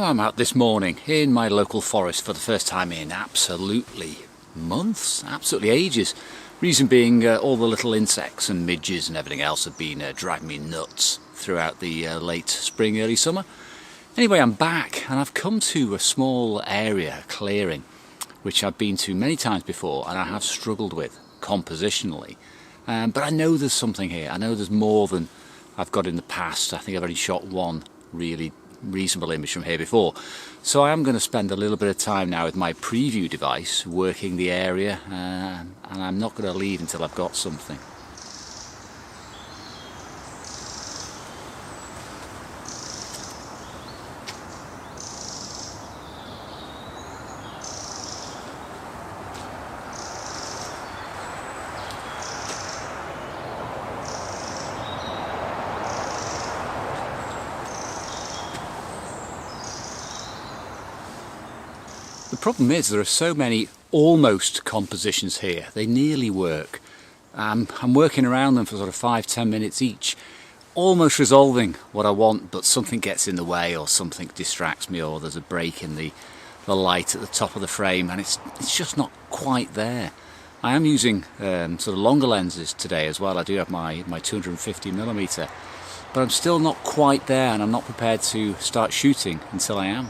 Now I'm out this morning in my local forest for the first time in absolutely months, absolutely ages. Reason being all the little insects and midges and everything else have been driving me nuts throughout the late spring, early summer. Anyway, I'm back and I've come to a small area, a clearing, which I've been to many times before and I have struggled with compositionally. But I know there's something here. I know there's more than I've got in the past. I think I've only shot one really reasonable image from here before. So I am going to spend a little bit of time now with my preview device working the area, and I'm not going to leave until I've got something. The problem is there are so many almost compositions here. They nearly work. I'm working around them for sort of 5-10 minutes each, almost resolving what I want, but something gets in the way or something distracts me, or there's a break in the light at the top of the frame and it's just not quite there. I am using sort of longer lenses today as well. I do have my 250mm, but I'm still not quite there and I'm not prepared to start shooting until I am.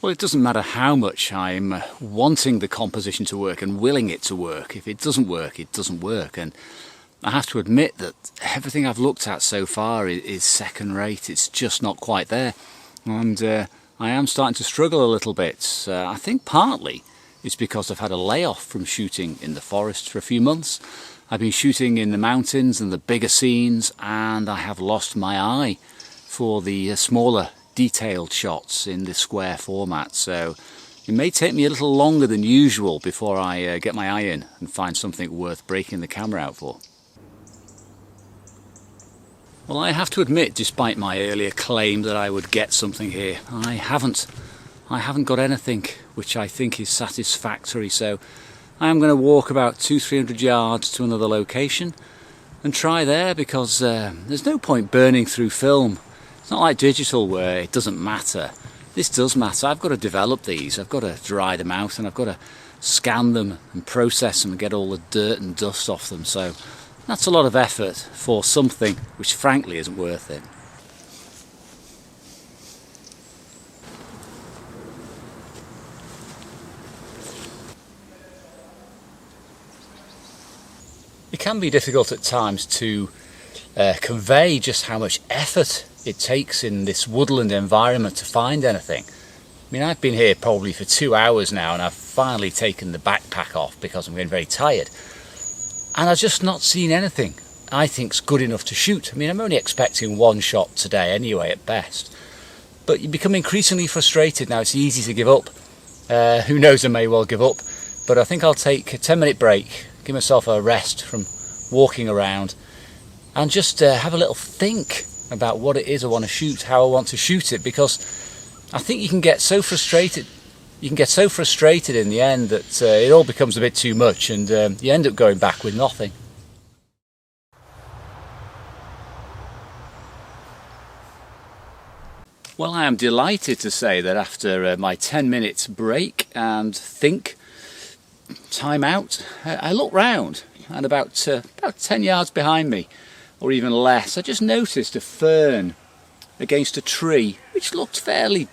Well, it doesn't matter how much I'm wanting the composition to work and willing it to work. If it doesn't work, it doesn't work. And I have to admit that everything I've looked at so far is second rate. It's just not quite there. And I am starting to struggle a little bit. I think partly it's because I've had a layoff from shooting in the forest for a few months. I've been shooting in the mountains and the bigger scenes, and I have lost my eye for the smaller detailed shots in the square format, so it may take me a little longer than usual before I get my eye in and find something worth breaking the camera out for. Well, I have to admit, despite my earlier claim that I would get something here, I haven't got anything which I think is satisfactory, so I am going to walk about 200-300 yards to another location and try there, because there's no point burning through film. It's not like digital where it doesn't matter. This does matter. I've got to develop these. I've got to dry them out and I've got to scan them and process them and get all the dirt and dust off them. So that's a lot of effort for something which frankly isn't worth it. It can be difficult at times to convey just how much effort it takes in this woodland environment to find anything. I mean, I've been here probably for 2 hours now and I've finally taken the backpack off because I'm getting very tired, and I've just not seen anything I think's good enough to shoot. I mean, I'm only expecting one shot today anyway at best, but you become increasingly frustrated. Now it's easy to give up. Who knows, I may well give up, but I think I'll take a 10-minute break, give myself a rest from walking around, and just have a little think about what it is I want to shoot, how I want to shoot it, because I think you can get so frustrated in the end that it all becomes a bit too much, and you end up going back with nothing. Well, I am delighted to say that after my 10-minute break and think, time out, I look round, and about 10 yards behind me, or even less, I just noticed a fern against a tree which looked fairly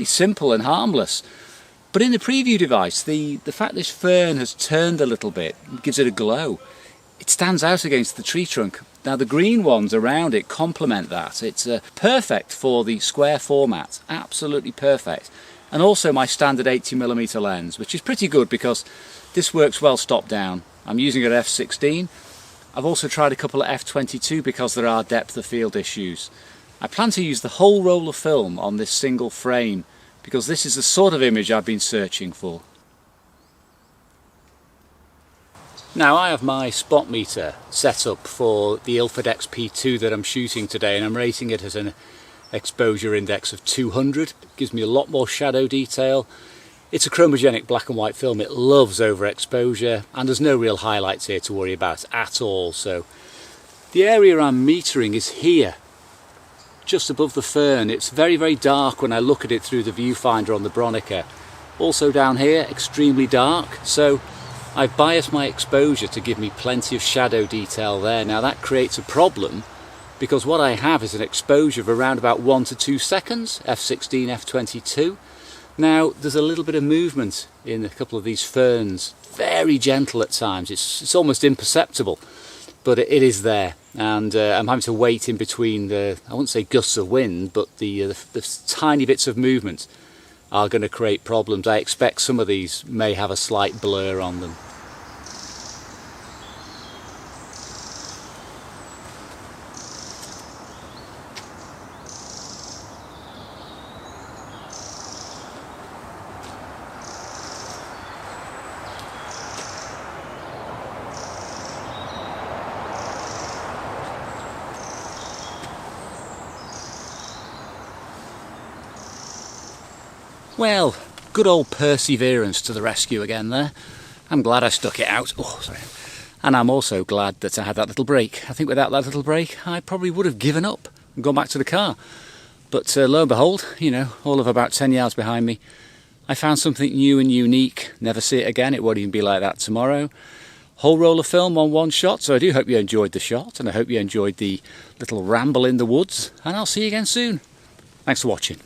simple and harmless. But in the preview device, the fact this fern has turned a little bit gives it a glow. It stands out against the tree trunk. Now the green ones around it complement that. It's perfect for the square format, absolutely perfect. And also my standard 80mm lens, which is pretty good because this works well stop down. I'm using an f/16. I've also tried a couple of f/22 because there are depth of field issues. I plan to use the whole roll of film on this single frame because this is the sort of image I've been searching for. Now I have my spot meter set up for the Ilford XP2 that I'm shooting today, and I'm rating it as an exposure index of 200. It gives me a lot more shadow detail. It's a chromogenic black and white film. It loves overexposure, and there's no real highlights here to worry about at all. So the area I'm metering is here, just above the fern. It's very, very dark when I look at it through the viewfinder on the Bronica. Also down here, extremely dark, so I've biased my exposure to give me plenty of shadow detail there. Now that creates a problem, because what I have is an exposure of around about 1 to 2 seconds, f16, f22. Now there's a little bit of movement in a couple of these ferns, very gentle at times, it's almost imperceptible, but it is there. And I'm having to wait in between the, I wouldn't say gusts of wind, but the tiny bits of movement are going to create problems. I expect some of these may have a slight blur on them. Well, good old perseverance to the rescue again there. I'm glad I stuck it out. Oh, sorry. And I'm also glad that I had that little break. I think without that little break, I probably would have given up and gone back to the car. But lo and behold, you know, all of about 10 yards behind me, I found something new and unique. Never see it again. It won't even be like that tomorrow. Whole roll of film on one shot. So I do hope you enjoyed the shot, and I hope you enjoyed the little ramble in the woods. And I'll see you again soon. Thanks for watching.